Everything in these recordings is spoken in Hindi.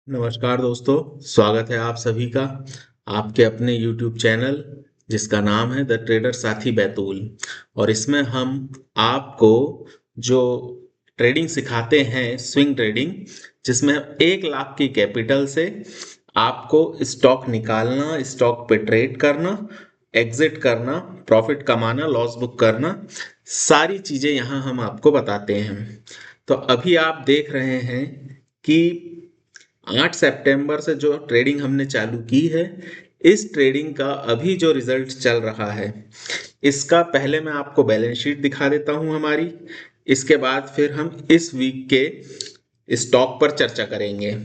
नमस्कार दोस्तों, स्वागत है आप सभी का आपके अपने YouTube चैनल जिसका नाम है द ट्रेडर साथी बैतूल। और इसमें हम आपको जो ट्रेडिंग सिखाते हैं, स्विंग ट्रेडिंग, जिसमें 1 लाख की कैपिटल से आपको स्टॉक निकालना, स्टॉक पे ट्रेड करना, एग्जिट करना, प्रॉफिट कमाना, लॉस बुक करना, सारी चीजें यहाँ हम आपको बताते हैं। तो अभी आप देख रहे हैं कि 8 सितंबर से जो ट्रेडिंग हमने चालू की है, इस ट्रेडिंग का अभी जो रिजल्ट चल रहा है, इसका पहले मैं आपको बैलेंस शीट दिखा देता हूं हमारी। इसके बाद फिर हम इस वीक के स्टॉक पर चर्चा करेंगे।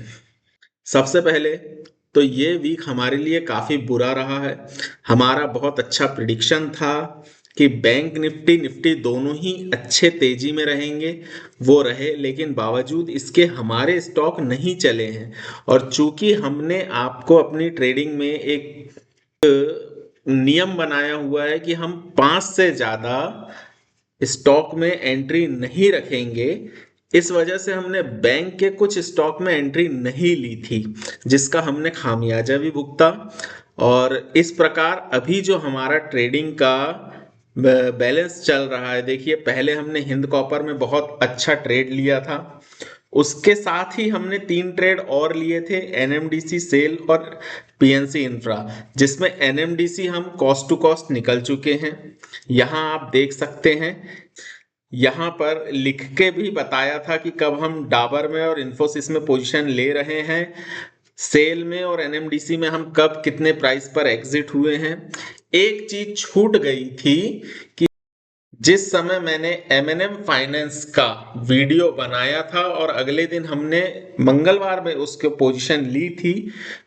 सबसे पहले तो ये वीक हमारे लिए काफी बुरा रहा है। हमारा बहुत अच्छा प्रिडिक्शन था कि बैंक निफ्टी निफ्टी दोनों ही अच्छे तेजी में रहेंगे, वो रहे, लेकिन बावजूद इसके हमारे स्टॉक नहीं चले हैं। और चूंकि हमने आपको अपनी ट्रेडिंग में एक नियम बनाया हुआ है कि हम 5 से ज्यादा स्टॉक में एंट्री नहीं रखेंगे, इस वजह से हमने बैंक के कुछ स्टॉक में एंट्री नहीं ली थी, जिसका हमने खामियाजा भी भुगता। और इस प्रकार अभी जो हमारा ट्रेडिंग का बैलेंस चल रहा है, देखिए पहले हमने हिंद कॉपर में बहुत अच्छा ट्रेड लिया था। उसके साथ ही हमने 3 ट्रेड और लिए थे, एनएमडीसी सेल और पीएनसी इंफ्रा, जिसमें एनएमडीसी हम कॉस्ट टू कॉस्ट निकल चुके हैं। यहाँ आप देख सकते हैं, यहाँ पर लिख के भी बताया था कि कब हम डाबर में और इन्फोसिस में पोजीशन ले रहे हैं, सेल में और एनएमडीसी में हम कब कितने प्राइस पर एग्जिट हुए हैं। एक चीज छूट गई थी कि जिस समय मैंने एमएनएम फाइनेंस का वीडियो बनाया था और अगले दिन हमने मंगलवार में उसके पोजीशन ली थी,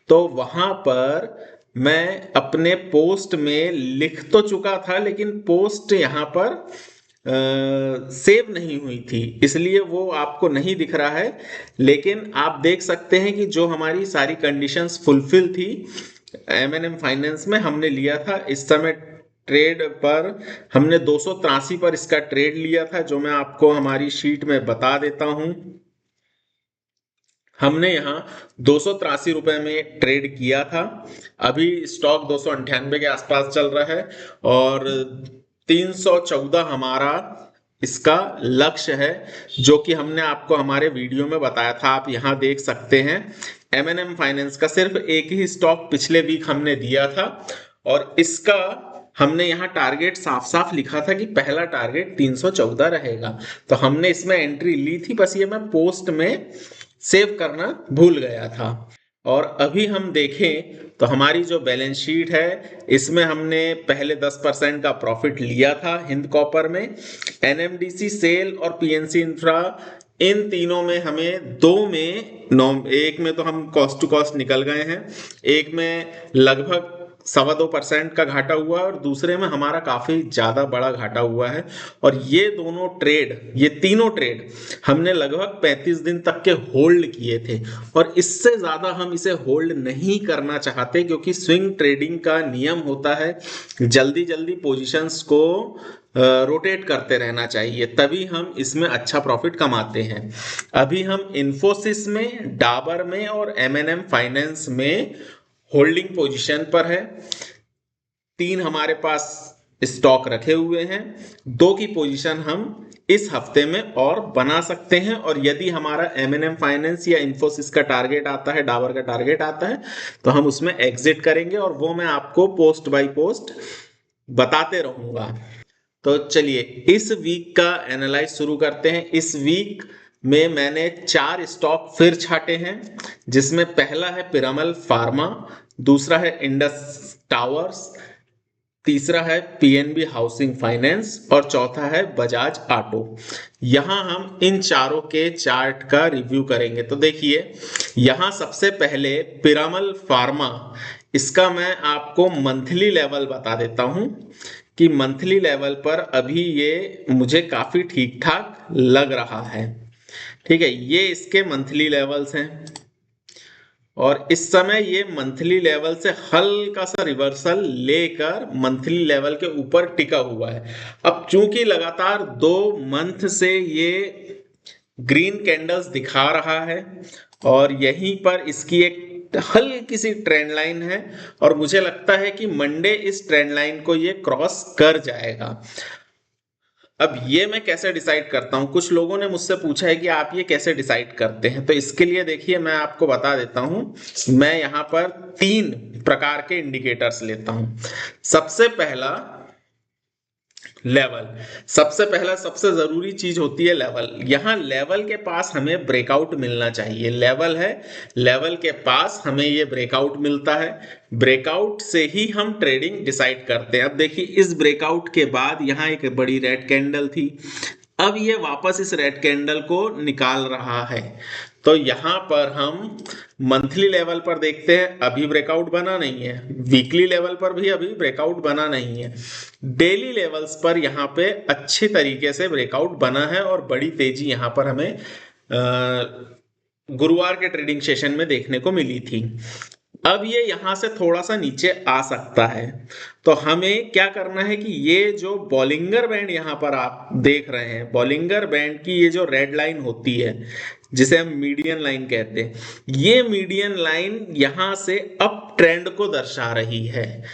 तो वहां पर मैं अपने पोस्ट में लिख तो चुका था, लेकिन पोस्ट यहाँ पर सेव नहीं हुई थी, इसलिए वो आपको नहीं दिख रहा है। लेकिन आप देख सकते हैं कि जो हमारी सारी कंडीशंस फुलफिल थी, एमएनएम फाइनेंस में हमने लिया था। इस समय ट्रेड पर हमने 283 पर इसका ट्रेड लिया था, जो मैं आपको हमारी शीट में बता देता हूं। हमने यहाँ 283 रुपए में ट्रेड किया था। अभी स्टॉक 298 के आसपास चल रहा है और 314 हमारा इसका लक्ष्य है, जो कि हमने आपको हमारे वीडियो में बताया था। आप यहाँ देख सकते हैं, एमएनएम फाइनेंस का सिर्फ एक ही स्टॉक पिछले वीक हमने दिया था और इसका हमने यहाँ टारगेट साफ साफ लिखा था कि पहला टारगेट 314 रहेगा। तो हमने इसमें एंट्री ली थी, बस ये मैं पोस्ट में सेव करना भूल गया था। और अभी हम देखें तो हमारी जो बैलेंस शीट है, इसमें हमने पहले 10% का प्रॉफिट लिया था हिंद कॉपर में। एनएमडीसी सेल और पीएनसी इंफ्रा, इन तीनों में हमें एक में तो हम कॉस्ट टू कॉस्ट निकल गए हैं, एक में लगभग 2.25% का घाटा हुआ और दूसरे में हमारा काफी ज्यादा बड़ा घाटा हुआ है। और ये तीनों ट्रेड हमने लगभग 35 दिन तक के होल्ड किए थे और इससे ज्यादा हम इसे होल्ड नहीं करना चाहते, क्योंकि स्विंग ट्रेडिंग का नियम होता है जल्दी जल्दी पोजीशंस को रोटेट करते रहना चाहिए, तभी हम इसमें अच्छा प्रॉफिट कमाते हैं। अभी हम इन्फोसिस में, डाबर में और एमएनएम फाइनेंस में होल्डिंग पोजीशन पर है। 3 हमारे पास स्टॉक रखे हुए हैं, 2 की पोजीशन हम इस हफ्ते में और बना सकते हैं। और यदि हमारा एमएनएम फाइनेंस या इन्फोसिस का टारगेट आता है, डाबर का टारगेट आता है, तो हम उसमें एग्जिट करेंगे और वो मैं आपको पोस्ट बाय पोस्ट बताते रहूंगा। तो चलिए इस वीक का एनालाइज शुरू करते हैं। इस वीक में मैंने 4 स्टॉक फिर छाटे हैं, जिसमें पहला है पिरामल फार्मा, दूसरा है इंडस टावर्स, तीसरा है पीएनबी हाउसिंग फाइनेंस और चौथा है बजाज ऑटो। यहां हम इन चारों के चार्ट का रिव्यू करेंगे। तो देखिए, यहां सबसे पहले पिरामल फार्मा, इसका मैं आपको मंथली लेवल बता देता हूं कि मंथली लेवल पर अभी ये मुझे काफी ठीक ठाक लग रहा है। ठीक है, ये इसके मंथली लेवल्स हैं और इस समय ये मंथली लेवल से हल्का सा रिवर्सल लेकर मंथली लेवल के ऊपर टिका हुआ है। अब चूंकि लगातार 2 मंथ से ये ग्रीन कैंडल्स दिखा रहा है और यहीं पर इसकी एक हल्की सी ट्रेंड लाइन है और मुझे लगता है कि मंडे इस ट्रेंड लाइन को ये क्रॉस कर जाएगा। अब ये मैं कैसे डिसाइड करता हूं, कुछ लोगों ने मुझसे पूछा है कि आप ये कैसे डिसाइड करते हैं, तो इसके लिए देखिए मैं आपको बता देता हूं। मैं यहां पर 3 प्रकार के इंडिकेटर्स लेता हूं। सबसे पहला लेवल, सबसे पहला सबसे जरूरी चीज होती है लेवल। यहां लेवल के पास हमें ब्रेकआउट मिलना चाहिए। लेवल है, लेवल के पास हमें ये ब्रेकआउट मिलता है। ब्रेकआउट से ही हम ट्रेडिंग डिसाइड करते हैं। अब देखिए इस ब्रेकआउट के बाद यहां एक बड़ी रेड कैंडल थी, अब ये वापस इस रेड कैंडल को निकाल रहा है। तो यहां पर हम मंथली लेवल पर देखते हैं, अभी ब्रेकआउट बना नहीं है। वीकली लेवल पर भी अभी ब्रेकआउट बना नहीं है। डेली लेवल्स पर यहां पे अच्छे तरीके से ब्रेकआउट बना है और बड़ी तेजी यहां पर हमें गुरुवार के ट्रेडिंग सेशन में देखने को मिली थी। अब ये यहां से थोड़ा सा नीचे आ सकता है, तो हमें क्या करना है कि ये जो बॉलिंगर बैंड यहां पर आप देख रहे हैं, बॉलिंगर बैंड की ये जो रेड लाइन होती है जिसे हम मीडियन लाइन कहते हैं, ये मीडियन लाइन यहां से अप ट्रेंड को दर्शा रही है।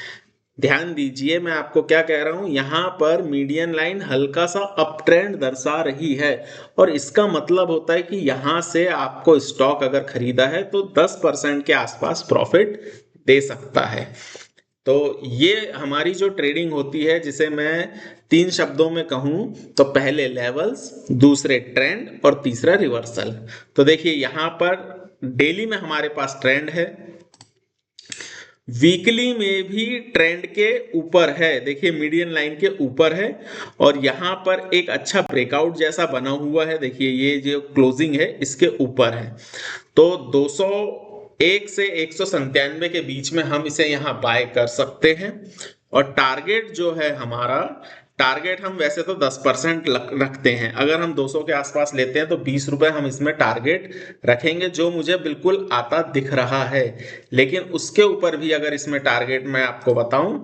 ध्यान दीजिए मैं आपको क्या कह रहा हूं, यहां पर मीडियन लाइन हल्का सा अप ट्रेंड दर्शा रही है और इसका मतलब होता है कि यहां से आपको स्टॉक अगर खरीदा है तो 10% के आसपास प्रॉफिट दे सकता है। तो ये हमारी जो ट्रेडिंग होती है, जिसे मैं 3 शब्दों में कहूं तो पहले लेवल्स, दूसरे ट्रेंड और तीसरा रिवर्सल। तो देखिए यहां पर डेली में हमारे पास ट्रेंड है, वीकली में भी ट्रेंड के ऊपर है, देखिए मीडियन लाइन के ऊपर है और यहां पर एक अच्छा ब्रेकआउट जैसा बना हुआ है। देखिए ये जो क्लोजिंग है इसके ऊपर है, तो 201 से 197 के बीच में हम इसे यहां बाय कर सकते हैं। और टारगेट जो है हमारा, टारगेट हम वैसे तो 10% रखते हैं। अगर हम 200 के आसपास लेते हैं तो 20 रुपए हम इसमें टारगेट रखेंगे, जो मुझे बिल्कुल आता दिख रहा है। लेकिन उसके ऊपर भी अगर इसमें टारगेट मैं आपको बताऊं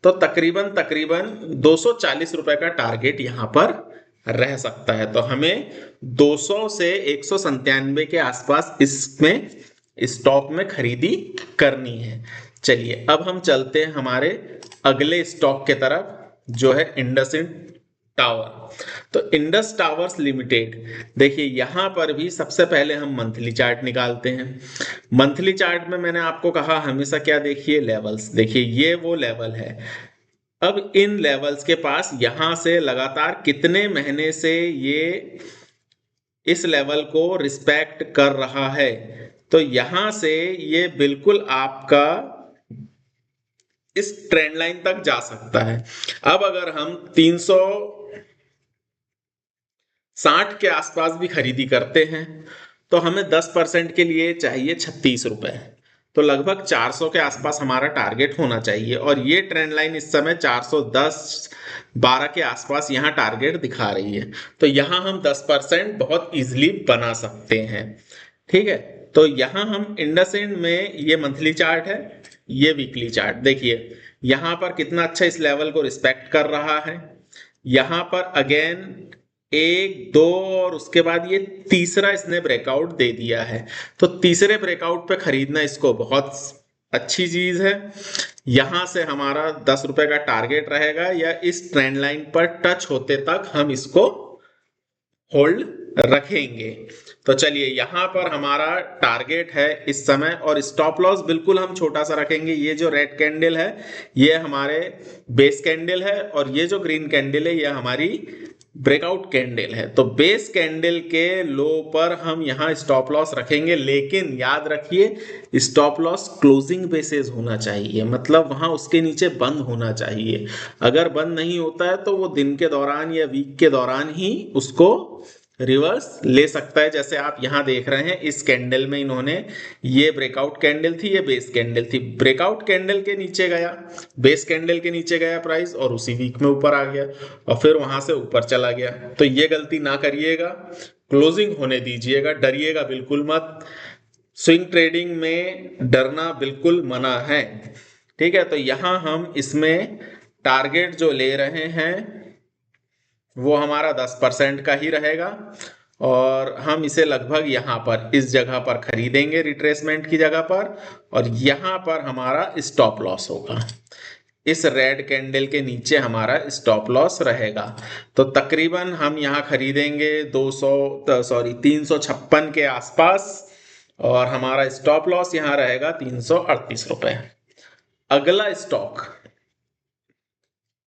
तो तकरीबन तकरीबन 240 रुपए का टारगेट यहां पर रह सकता है। तो हमें 200 से 197 के आसपास इसमें स्टॉक में खरीदी करनी है। चलिए अब हम चलते हैं हमारे अगले स्टॉक के तरफ, जो है इंडसइंड टावर। तो इंडस टावर्स लिमिटेड, देखिए यहां पर भी सबसे पहले हम मंथली चार्ट निकालते हैं। मंथली चार्ट में मैंने आपको कहा हमेशा क्या देखिए, लेवल्स। देखिए ये वो लेवल है। अब इन लेवल्स के पास यहां से लगातार कितने महीने से ये इस लेवल को रिस्पेक्ट कर रहा है, तो यहां से ये बिल्कुल आपका इस ट्रेंड लाइन तक जा सकता है। अब अगर हम 360 के आसपास भी खरीदी करते हैं तो हमें 10% के लिए चाहिए 36 रुपए, तो लगभग 400 के आसपास हमारा टारगेट होना चाहिए। और ये ट्रेंड लाइन इस समय 410-12 के आसपास यहाँ टारगेट दिखा रही है, तो यहाँ हम 10% बहुत इजीली बना सकते हैं। ठीक है, तो यहाँ हम इंडसइंड में, ये मंथली चार्ट है, ये वीकली चार्ट, देखिए यहां पर कितना अच्छा इस लेवल को रिस्पेक्ट कर रहा है। यहां पर अगेन 1 2 और उसके बाद ये तीसरा इसने ब्रेकआउट दे दिया है, तो तीसरे ब्रेकआउट पे खरीदना इसको बहुत अच्छी चीज है। यहां से हमारा 10 रुपए का टारगेट रहेगा, या इस ट्रेंड लाइन पर टच होते तक हम इसको होल्ड रखेंगे। तो चलिए यहां पर हमारा टारगेट है इस समय, और स्टॉप लॉस बिल्कुल हम छोटा सा रखेंगे। ये जो रेड कैंडल है ये हमारे बेस कैंडल है, और ये जो ग्रीन कैंडल है ये हमारी ब्रेकआउट कैंडल है। तो बेस कैंडल के लो पर हम यहाँ स्टॉप लॉस रखेंगे, लेकिन याद रखिए स्टॉप लॉस क्लोजिंग बेसिस होना चाहिए, मतलब वहां उसके नीचे बंद होना चाहिए। अगर बंद नहीं होता है तो वो दिन के दौरान या वीक के दौरान ही उसको रिवर्स ले सकता है। जैसे आप यहां देख रहे हैं इस कैंडल में इन्होंने, ये ब्रेकआउट कैंडल थी, ये बेस कैंडल थी, ब्रेकआउट कैंडल के नीचे गया, बेस कैंडल के नीचे गया प्राइस, और उसी वीक में ऊपर आ गया और फिर वहां से ऊपर चला गया। तो ये गलती ना करिएगा, क्लोजिंग होने दीजिएगा, डरिएगा बिल्कुल मत। स्विंग ट्रेडिंग में डरना बिल्कुल मना है। ठीक है, तो यहां हम इसमें टारगेट जो ले रहे हैं वो हमारा 10% का ही रहेगा। और हम इसे लगभग यहाँ पर इस जगह पर खरीदेंगे रिट्रेसमेंट की जगह पर, और यहाँ पर हमारा स्टॉप लॉस होगा। इस रेड कैंडल के नीचे हमारा स्टॉप लॉस रहेगा। तो तकरीबन हम यहाँ खरीदेंगे 356 के आसपास, और हमारा स्टॉप लॉस यहाँ रहेगा 338 रुपए।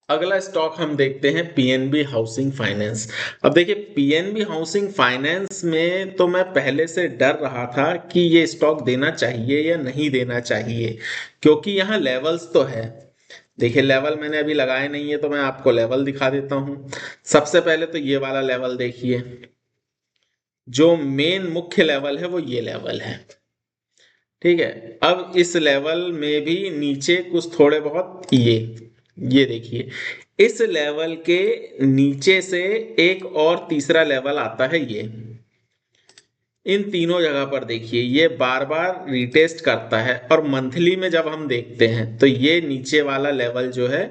अगला स्टॉक हम देखते हैं पीएनबी हाउसिंग फाइनेंस। अब देखिए पीएनबी हाउसिंग फाइनेंस में तो मैं पहले से डर रहा था कि ये स्टॉक देना चाहिए या नहीं देना चाहिए, क्योंकि यहाँ लेवल्स तो है। देखिए लेवल मैंने अभी लगाए नहीं है, तो मैं आपको लेवल दिखा देता हूं। सबसे पहले तो ये वाला लेवल देखिए, जो मेन मुख्य लेवल है वो ये लेवल है, ठीक है। अब इस लेवल में भी नीचे कुछ थोड़े बहुत ये देखिए, इस लेवल के नीचे से एक और तीसरा लेवल आता है ये। इन तीनों जगह पर देखिए ये बार बार रिटेस्ट करता है, और मंथली में जब हम देखते हैं तो ये नीचे वाला लेवल जो है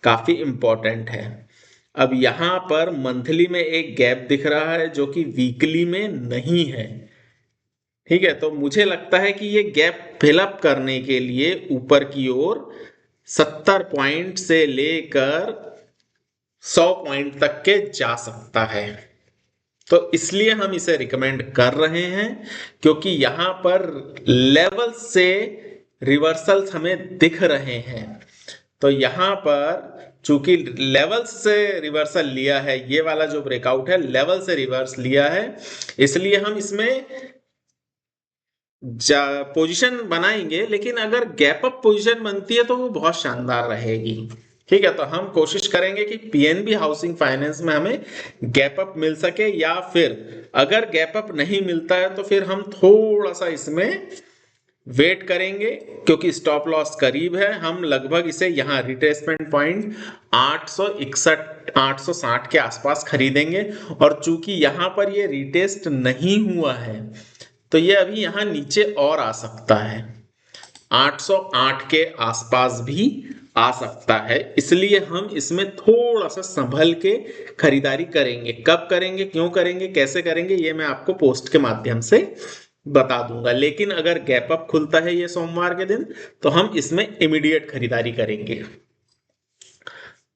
काफी इंपॉर्टेंट है। अब यहाँ पर मंथली में एक गैप दिख रहा है जो कि वीकली में नहीं है, ठीक है। तो मुझे लगता है कि ये गैप फिलअप करने के लिए ऊपर की ओर 70 पॉइंट से लेकर 100 पॉइंट तक के जा सकता है। तो इसलिए हम इसे रिकमेंड कर रहे हैं, क्योंकि यहां पर लेवल से रिवर्सल्स हमें दिख रहे हैं। तो यहां पर चूंकि लेवल से रिवर्सल लिया है, ये वाला जो ब्रेकआउट है लेवल से रिवर्स लिया है, इसलिए हम इसमें पोजीशन बनाएंगे। लेकिन अगर गैप अप पोजीशन बनती है तो वो बहुत शानदार रहेगी, ठीक है। तो हम कोशिश करेंगे कि पीएनबी हाउसिंग फाइनेंस में हमें गैप अप मिल सके, या फिर अगर गैप अप नहीं मिलता है तो फिर हम थोड़ा सा इसमें वेट करेंगे, क्योंकि स्टॉप लॉस करीब है। हम लगभग इसे यहाँ रिट्रेसमेंट पॉइंट 861 860 के आसपास खरीदेंगे, और चूंकि यहाँ पर ये रिटेस्ट नहीं हुआ है तो ये अभी यहाँ नीचे और आ सकता है, 808 के आसपास भी आ सकता है। इसलिए हम इसमें थोड़ा सा संभल के खरीदारी करेंगे। कब करेंगे, क्यों करेंगे, कैसे करेंगे, ये मैं आपको पोस्ट के माध्यम से बता दूंगा। लेकिन अगर गैप अप खुलता है ये सोमवार के दिन तो हम इसमें इमीडिएट खरीदारी करेंगे।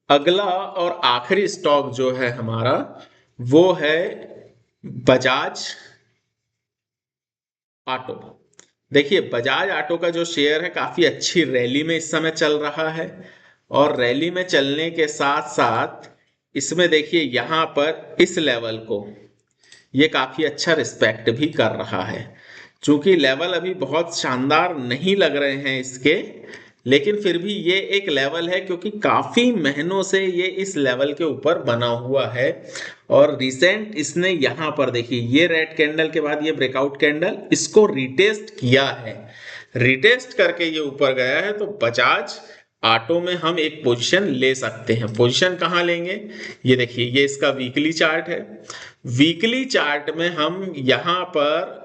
अगला और आखिरी स्टॉक जो है हमारा वो है बजाज ऑटो। देखिए बजाज ऑटो का जो शेयर है काफी अच्छी रैली में इस समय चल रहा है, और रैली में चलने के साथ साथ इसमें देखिए यहाँ पर इस लेवल को ये काफी अच्छा रिस्पेक्ट भी कर रहा है। चूंकि लेवल अभी बहुत शानदार नहीं लग रहे हैं इसके, लेकिन फिर भी ये एक लेवल है, क्योंकि काफी महीनों से ये इस लेवल के ऊपर बना हुआ है। और रिसेंट इसने यहाँ पर देखिए ये रेड कैंडल के बाद ये ब्रेकआउट कैंडल इसको रिटेस्ट किया है, रिटेस्ट करके ये ऊपर गया है। तो बजाज ऑटो में हम एक पोजीशन ले सकते हैं। पोजीशन कहाँ लेंगे, ये देखिए ये इसका वीकली चार्ट है। वीकली चार्ट में हम यहाँ पर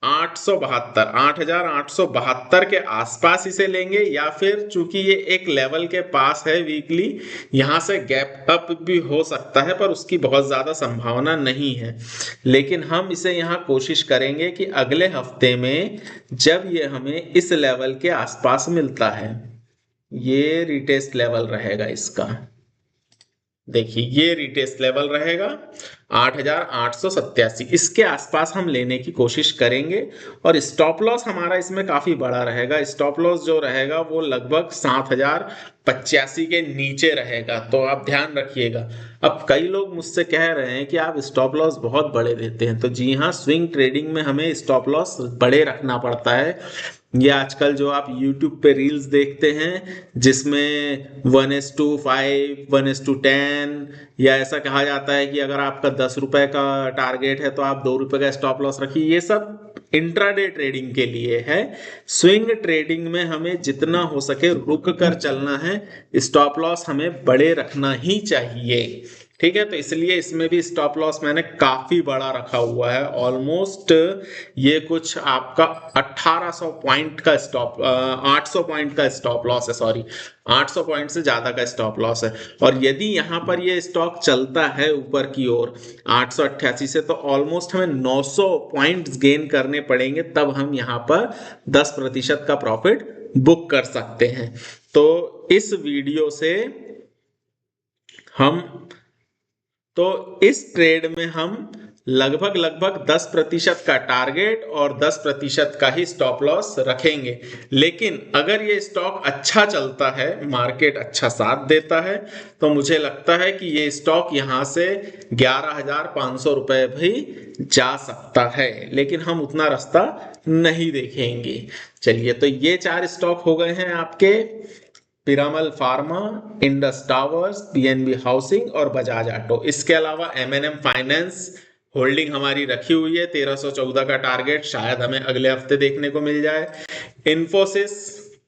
8872 के आसपास इसे लेंगे, या फिर चूंकि ये एक लेवल के पास है वीकली, यहां से गैप अप भी हो सकता है, पर उसकी बहुत ज्यादा संभावना नहीं है। लेकिन हम इसे यहां कोशिश करेंगे कि अगले हफ्ते में जब ये हमें इस लेवल के आसपास मिलता है, ये रिटेस्ट लेवल रहेगा इसका, देखिए ये रिटेस्ट लेवल रहेगा 8887, इसके आसपास हम लेने की कोशिश करेंगे। और स्टॉप लॉस हमारा इसमें काफी बड़ा रहेगा। स्टॉप लॉस जो रहेगा वो लगभग 7085 के नीचे रहेगा, तो आप ध्यान रखिएगा। अब कई लोग मुझसे कह रहे हैं कि आप स्टॉप लॉस बहुत बड़े देते हैं, तो जी हाँ, स्विंग ट्रेडिंग में हमें स्टॉप लॉस बड़े रखना पड़ता है। ये आजकल जो आप YouTube पे रील्स देखते हैं जिसमें 1:5, 1:10, या ऐसा कहा जाता है कि अगर आपका 10 रुपए का टारगेट है तो आप 2 रुपए का स्टॉप लॉस रखिए, ये सब इंट्राडे ट्रेडिंग के लिए है। स्विंग ट्रेडिंग में हमें जितना हो सके रुक कर चलना है, स्टॉप लॉस हमें बड़े रखना ही चाहिए। ठीक है, तो इसलिए इसमें भी स्टॉप लॉस मैंने काफी बड़ा रखा हुआ है, ऑलमोस्ट ये कुछ आपका 1800 पॉइंट का स्टॉप 800 पॉइंट का स्टॉप लॉस है, सॉरी 800 पॉइंट से ज्यादा का स्टॉप लॉस है। और यदि यहाँ पर ये स्टॉक चलता है ऊपर की ओर 888 से, तो ऑलमोस्ट हमें 900 पॉइंट्स गेन करने पड़ेंगे, तब हम यहाँ पर 10% का प्रॉफिट बुक कर सकते हैं। तो इस वीडियो से हम तो इस ट्रेड में हम लगभग 10% का टारगेट और 10% का ही स्टॉप लॉस रखेंगे। लेकिन अगर ये स्टॉक अच्छा चलता है, मार्केट अच्छा साथ देता है, तो मुझे लगता है कि ये स्टॉक यहां से 11,500 रुपए भी जा सकता है, लेकिन हम उतना रास्ता नहीं देखेंगे। चलिए, तो ये 4 स्टॉक हो गए हैं आपके, Piramal pharma, Indus towers, PNB housing और बजाज ऑटो। इसके अलावा एमएनएम फाइनेंस होल्डिंग हमारी रखी हुई है, 1314 का टारगेट शायद हमें अगले हफ्ते देखने को मिल जाए। इन्फोसिस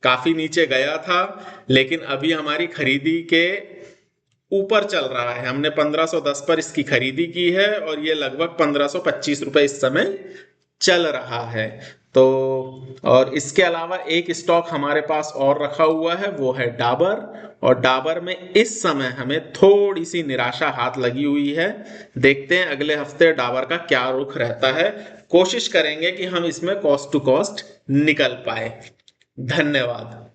काफी नीचे गया था, लेकिन अभी हमारी खरीदी के ऊपर चल रहा है। हमने 1510 पर इसकी खरीदी की है और ये लगभग 1525 रुपए इस समय चल रहा है। तो और इसके अलावा एक स्टॉक हमारे पास और रखा हुआ है, वो है डाबर। और डाबर में इस समय हमें थोड़ी सी निराशा हाथ लगी हुई है। देखते हैं अगले हफ्ते डाबर का क्या रुख रहता है। कोशिश करेंगे कि हम इसमें कॉस्ट टू कॉस्ट निकल पाए। धन्यवाद।